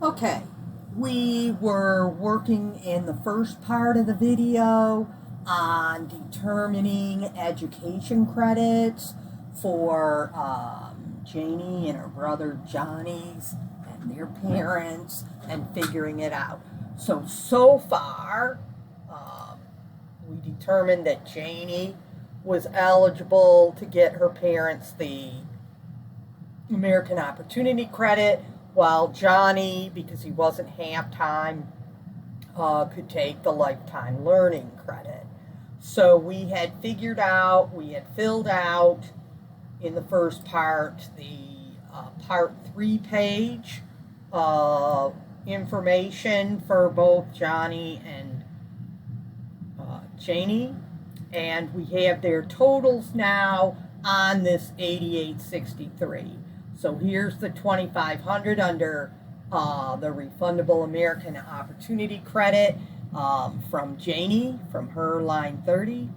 Okay, we were working in the first part of the video on determining education credits for Janie and her brother Johnny's and their parents and figuring it out. So far, we determined that Janie was eligible to get her parents the American Opportunity Credit, while Johnny, because he wasn't half-time, could take the Lifetime Learning Credit. So we had filled out in the first part the Part 3 page information for both Johnny and Janie, and we have their totals now on this 8863. So here's the $2,500 under the Refundable American Opportunity Credit from Janie, from her line 30.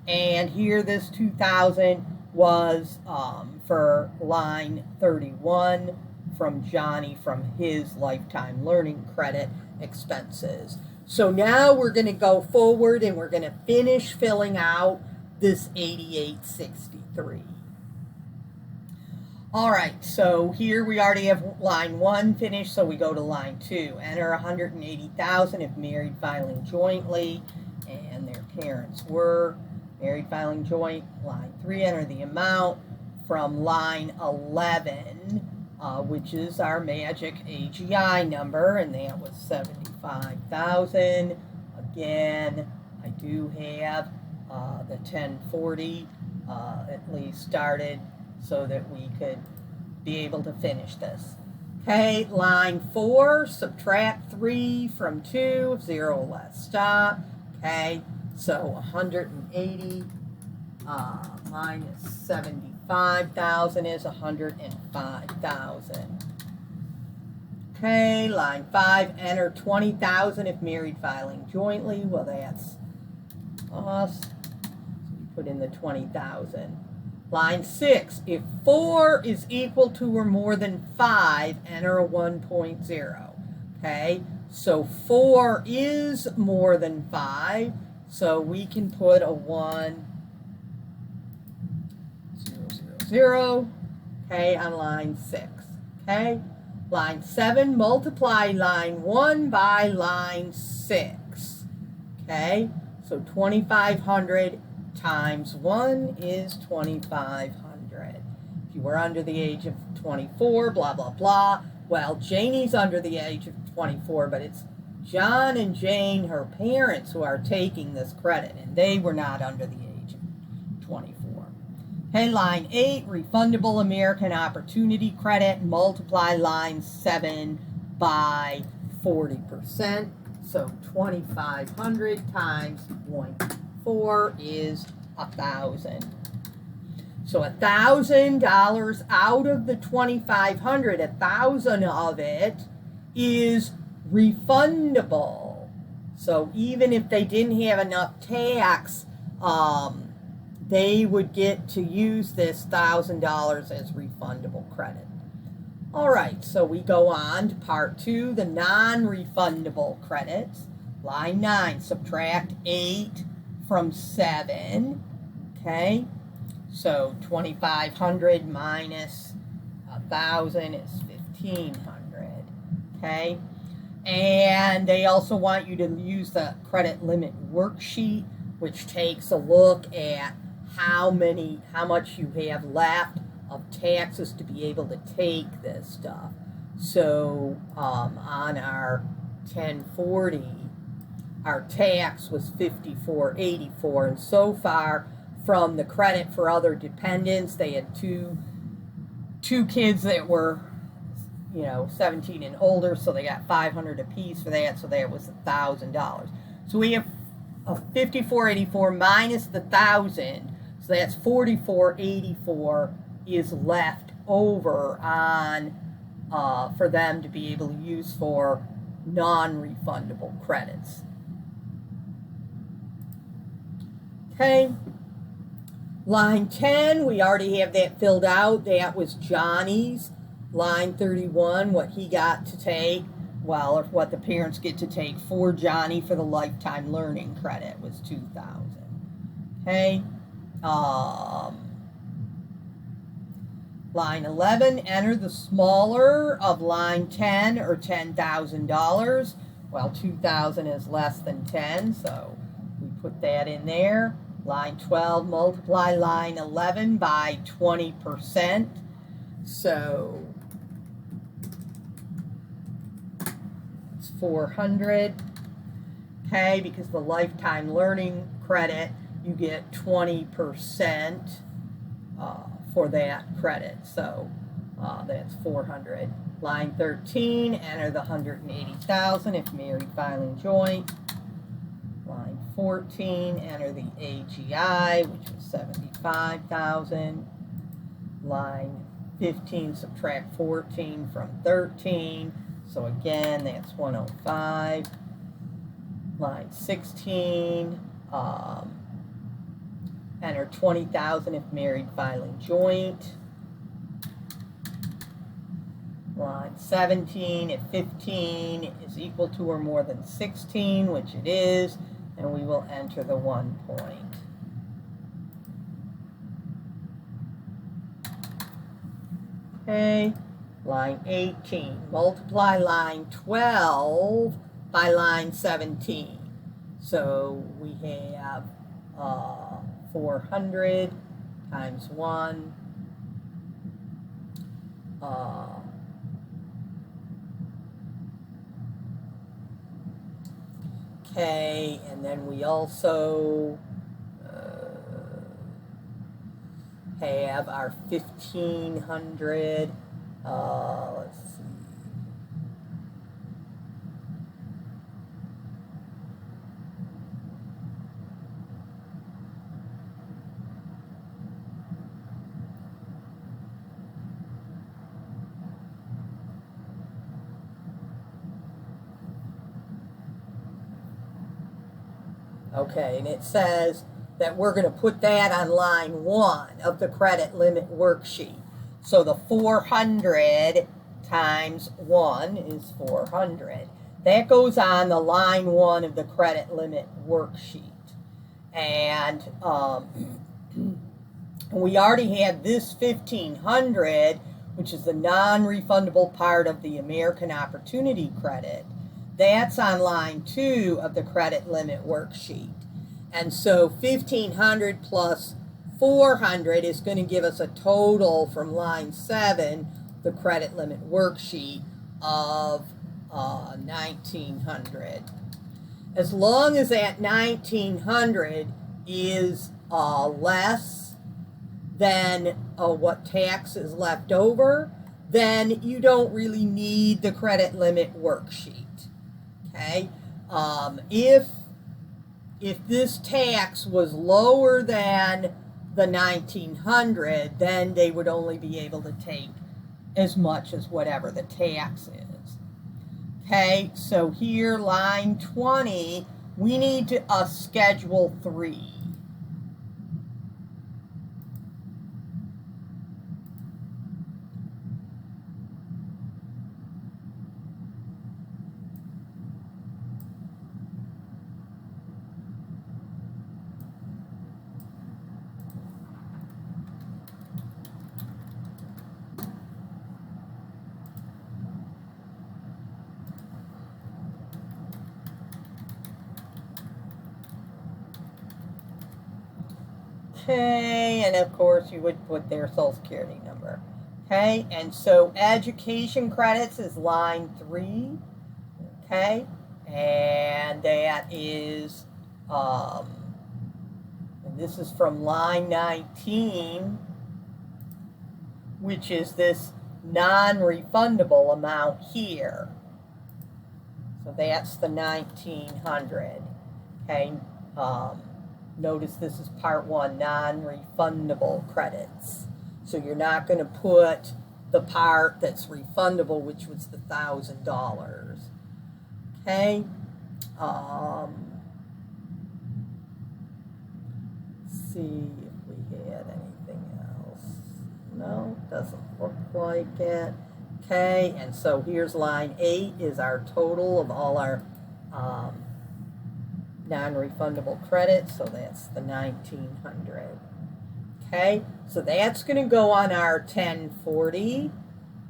And here this $2,000 was for line 31 from Johnny from his Lifetime Learning Credit expenses. So now we're going to go forward and we're going to finish filling out this 8863. All right, so here we already have line 1 finished, so we go to line 2. Enter $180,000 if married filing jointly, and their parents were married filing joint. Line 3, enter the amount from line 11, which is our magic AGI number, and that was $75,000. Again, I do have the 1040 at least started, so that we could be able to finish this. Okay, line 4, subtract 3 from 2, 0 less stop. Okay, so 180 minus 75,000 is 105,000. Okay, line 5, enter 20,000 if married filing jointly. Well, that's us. So we put in the 20,000. Line 6, if 4 is equal to or more than 5, enter a 1.0. Okay, so 4 is more than 5, so we can put a 1, 0, 0, 0, okay, on line 6. Okay, line 7, multiply line 1 by line 6. Okay, so 2,500 times 1 is 2,500. If you were under the age of 24, blah, blah, blah. Well, Janie's under the age of 24, but it's John and Jane, her parents, who are taking this credit, and they were not under the age of 24. Okay, line 8, refundable American Opportunity Credit, multiply line 7 by 40%. So 2,500 times 0.4 is 1,000. So $1,000 out of the 2,500, 1,000 of it is refundable. So even if they didn't have enough tax, they would get to use this $1,000 as refundable credit. All right, so we go on to part 2, the non-refundable credits. Line 9, subtract 8 from 7. Okay, so 2,500 minus 1,000 is 1,500. Okay, and they also want you to use the credit limit worksheet, which takes a look at how much you have left of taxes to be able to take this stuff. So on our 1040, our tax was $54.84, and so far from the credit for other dependents, they had two kids that were 17 and older, so they got $500 apiece for that, so that was $1,000. So we have a $54.84 minus the 1,000, so that's $44.84 is left over on for them to be able to use for non-refundable credits. Okay, line 10, we already have that filled out. That was Johnny's. Line 31, what he got to take. well, or what the parents get to take for Johnny for the lifetime learning credit was $2,000. Okay. Line 11, enter the smaller of line 10 or $10,000. Well, 2,000 is less than 10, so we put that in there. Line 12, multiply line 11 by 20%. So it's 400. Okay, because the lifetime learning credit, you get 20% for that credit. So that's 400. Line 13, enter the 180,000 if married, filing joint. Line 14, enter the AGI, which is 75,000. Line 15, subtract 14 from 13. So again, that's 105. Line 16, enter 20,000 if married, filing joint. Line 17, if 15 is equal to or more than 16, which it is, and we will enter the 1 point. Okay, line 18, multiply line 12 by line 17. So we have 400 times 1. Okay, and then we also have our 1,500. Let's see. Okay, and it says that we're going to put that on line 1 of the credit limit worksheet. So the 400 times 1 is 400. That goes on the line 1 of the credit limit worksheet. And we already had this 1,500, which is the non-refundable part of the American Opportunity Credit. That's on line 2 of the credit limit worksheet. And so 1,500 plus 400 is going to give us a total from line 7, the credit limit worksheet, of 1,900. As long as that 1,900 is less than what tax is left over, then you don't really need the credit limit worksheet. Okay, if this tax was lower than the 1,900, then they would only be able to take as much as whatever the tax is. Okay, so here, line 20, we need to Schedule 3. Okay, and of course you would put their social security number. Okay, and so education credits is line 3. Okay, and that is, and this is from line 19, which is this non-refundable amount here. So that's the 1,900. Okay, notice this is part 1, non-refundable credits. So you're not going to put the part that's refundable, which was the $1,000. Okay. See if we had anything else. No, doesn't look like it. Okay, and so here's line 8 is our total of all our non-refundable credits, so that's the 1900. Okay, so that's going to go on our 1040,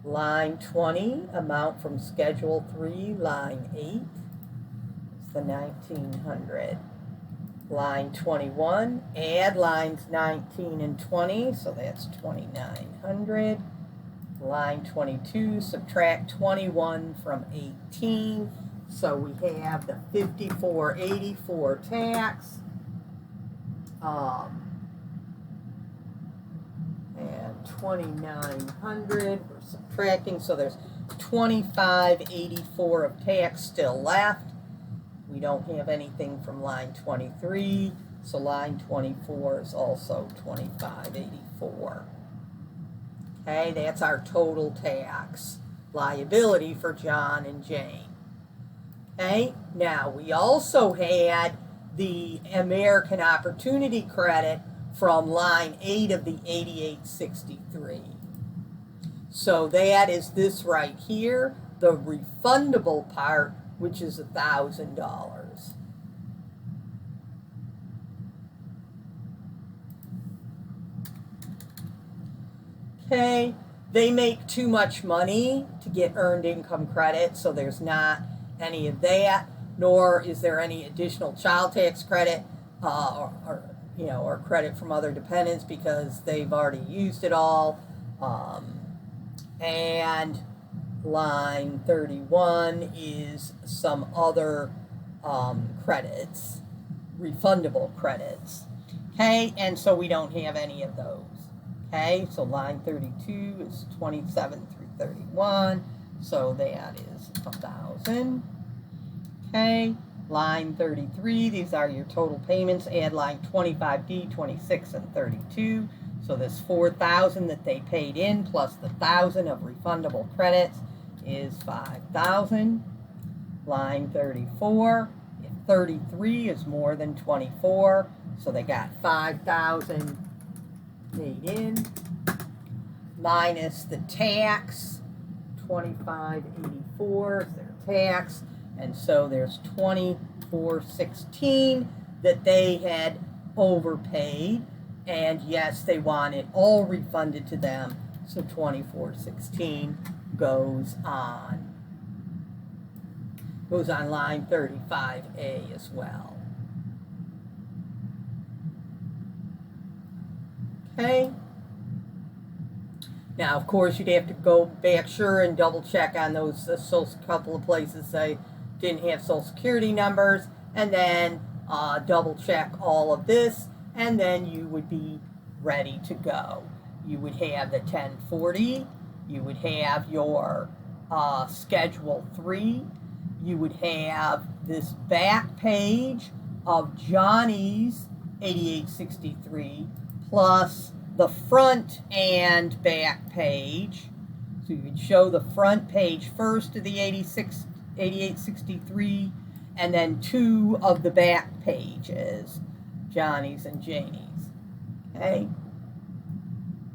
line 20, amount from Schedule 3, line 8. It's the 1900. Line 21, add lines 19 and 20, so that's 2900. Line 22, subtract 21 from 18, so we have the 5484 tax. And 2900, we're subtracting, so there's 2584 of tax still left. We don't have anything from line 23, so line 24 is also 2584. Okay, that's our total tax liability for John and Jane. Okay, now we also had the American Opportunity Credit from line 8 of the 8863. So that is this right here, the refundable part, which is $1,000. Okay, they make too much money to get earned income credit, so there's not any of that, nor is there any additional child tax credit or credit from other dependents because they've already used it all. And line 31 is some other credits, refundable credits. Okay, and so we don't have any of those. Okay, so line 32 is 27 through 31, so that is 1,000. Okay, line 33, these are your total payments. Add line 25D, 26, and 32. So this 4,000 that they paid in plus the 1,000 of refundable credits is 5,000. Line 34, if 33 is more than 24, so they got 5,000 paid in, minus the tax, 2584 is their tax, and so there's 2416 that they had overpaid, and yes, they want it all refunded to them, so 2416 goes on line 35A as well. Okay. Now, of course, you'd have to go back sure and double check on those couple of places they didn't have Social Security numbers, and then double check all of this, and then you would be ready to go. You would have the 1040, you would have your Schedule 3, you would have this back page of Johnny's 8863 plus the front and back page. So you would show the front page first of the 8863 and then 2 of the back pages, Johnny's and Janie's. Okay?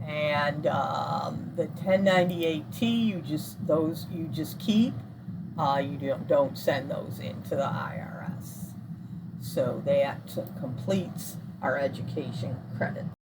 And the 1098T, you just keep. You don't send those into the IRS. So that completes our education credit.